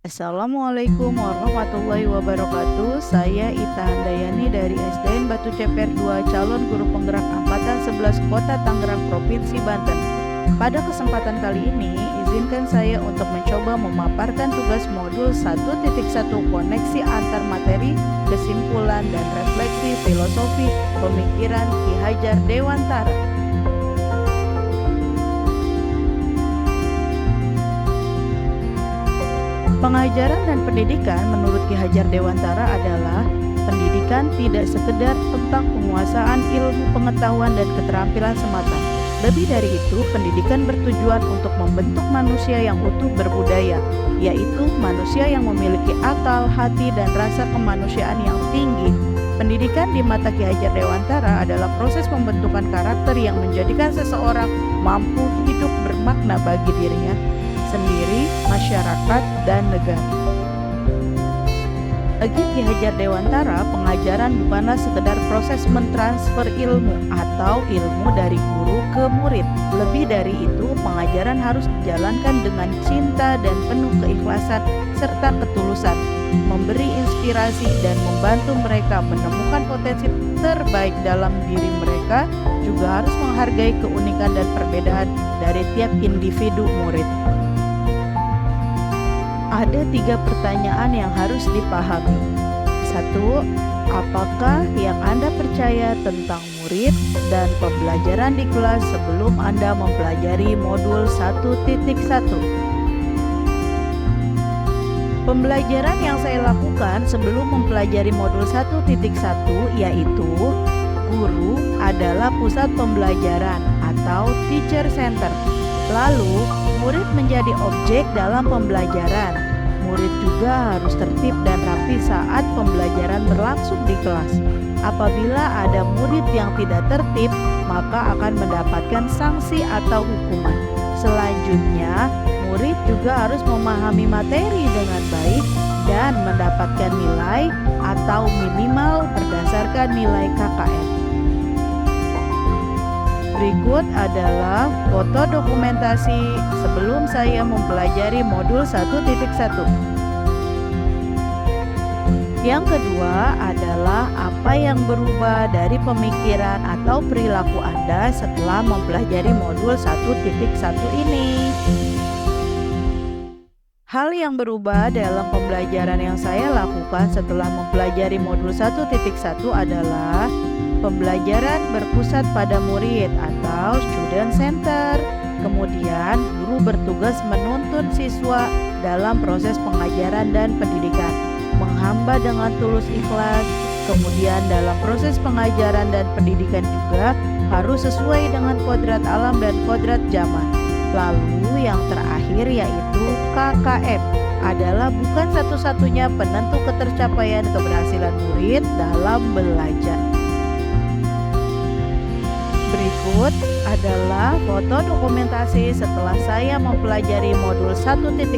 Assalamualaikum warahmatullahi wabarakatuh. Saya Ita Handayani dari SDN Batu Ceper 2, calon guru penggerak angkatan 11 Kota Tangerang, Provinsi Banten. Pada kesempatan kali ini, izinkan saya untuk mencoba memaparkan tugas modul 1.1 koneksi antar materi, kesimpulan dan refleksi filosofi pemikiran Ki Hajar Dewantara. Pengajaran dan pendidikan menurut Ki Hajar Dewantara adalah pendidikan tidak sekedar tentang penguasaan ilmu pengetahuan dan keterampilan semata. Lebih dari itu, pendidikan bertujuan untuk membentuk manusia yang utuh berbudaya, yaitu manusia yang memiliki akal, hati, dan rasa kemanusiaan yang tinggi. Pendidikan di mata Ki Hajar Dewantara adalah proses pembentukan karakter yang menjadikan seseorang mampu hidup bermakna bagi dirinya sendiri, masyarakat, dan negara. Bagi Ki Hajar Dewantara, pengajaran bukanlah sekedar proses mentransfer ilmu atau ilmu dari guru ke murid. Lebih dari itu, pengajaran harus dijalankan dengan cinta dan penuh keikhlasan serta ketulusan, memberi inspirasi dan membantu mereka menemukan potensi terbaik dalam diri mereka, juga harus menghargai keunikan dan perbedaan dari tiap individu murid. Ada 3 pertanyaan yang harus dipahami. 1. Apakah yang Anda percaya tentang murid dan pembelajaran di kelas sebelum Anda mempelajari modul 1.1? Pembelajaran yang saya lakukan sebelum mempelajari modul 1.1 yaitu guru adalah pusat pembelajaran atau teacher center. Lalu, murid menjadi objek dalam pembelajaran. Murid juga harus tertib dan rapi saat pembelajaran berlangsung di kelas. Apabila ada murid yang tidak tertib, maka akan mendapatkan sanksi atau hukuman. Selanjutnya, murid juga harus memahami materi dengan baik dan mendapatkan nilai atau minimal berdasarkan nilai KKM. Berikut adalah foto dokumentasi sebelum saya mempelajari modul 1.1. Yang kedua adalah apa yang berubah dari pemikiran atau perilaku Anda setelah mempelajari modul 1.1 ini. Hal yang berubah dalam pembelajaran yang saya lakukan setelah mempelajari modul 1.1 adalah pembelajaran berpusat pada murid atau student center. Kemudian, guru bertugas menuntun siswa dalam proses pengajaran dan pendidikan, menghamba dengan tulus ikhlas. Kemudian, dalam proses pengajaran dan pendidikan juga harus sesuai dengan kodrat alam dan kodrat zaman. Lalu, yang terakhir yaitu KKM adalah bukan satu-satunya penentu ketercapaian keberhasilan murid dalam belajar. Berikut adalah foto dokumentasi setelah saya mempelajari modul 1.1.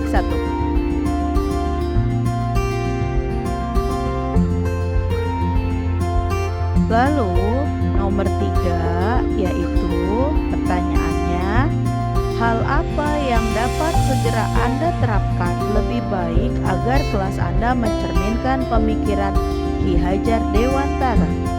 Lalu nomor 3 yaitu pertanyaannya, hal apa yang dapat segera Anda terapkan lebih baik agar kelas Anda mencerminkan pemikiran Ki Hajar Dewantara?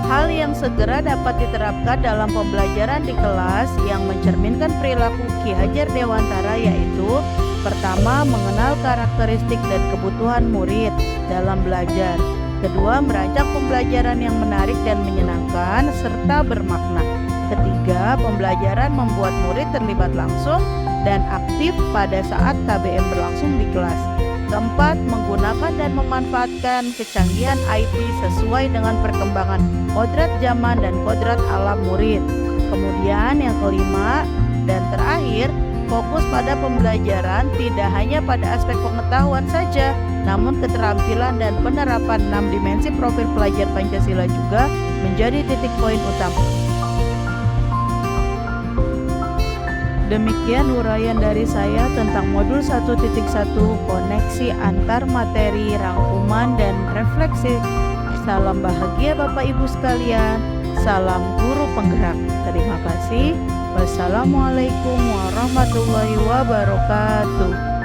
Hal yang segera dapat diterapkan dalam pembelajaran di kelas yang mencerminkan perilaku Ki Hajar Dewantara yaitu: pertama, mengenal karakteristik dan kebutuhan murid dalam belajar. Kedua, merancang pembelajaran yang menarik dan menyenangkan serta bermakna. Ketiga, pembelajaran membuat murid terlibat langsung dan aktif pada saat KBM berlangsung di kelas. Keempat, menggunakan dan memanfaatkan kecanggihan IT sesuai dengan perkembangan kodrat zaman dan kodrat alam murid. Kemudian yang kelima dan terakhir, fokus pada pembelajaran tidak hanya pada aspek pengetahuan saja, namun keterampilan dan penerapan 6 dimensi profil pelajar Pancasila juga menjadi titik poin utama. Demikian uraian dari saya tentang modul 1.1 koneksi antar materi, rangkuman, dan refleksi. Salam bahagia Bapak Ibu sekalian, salam guru penggerak. Terima kasih. Wassalamualaikum warahmatullahi wabarakatuh.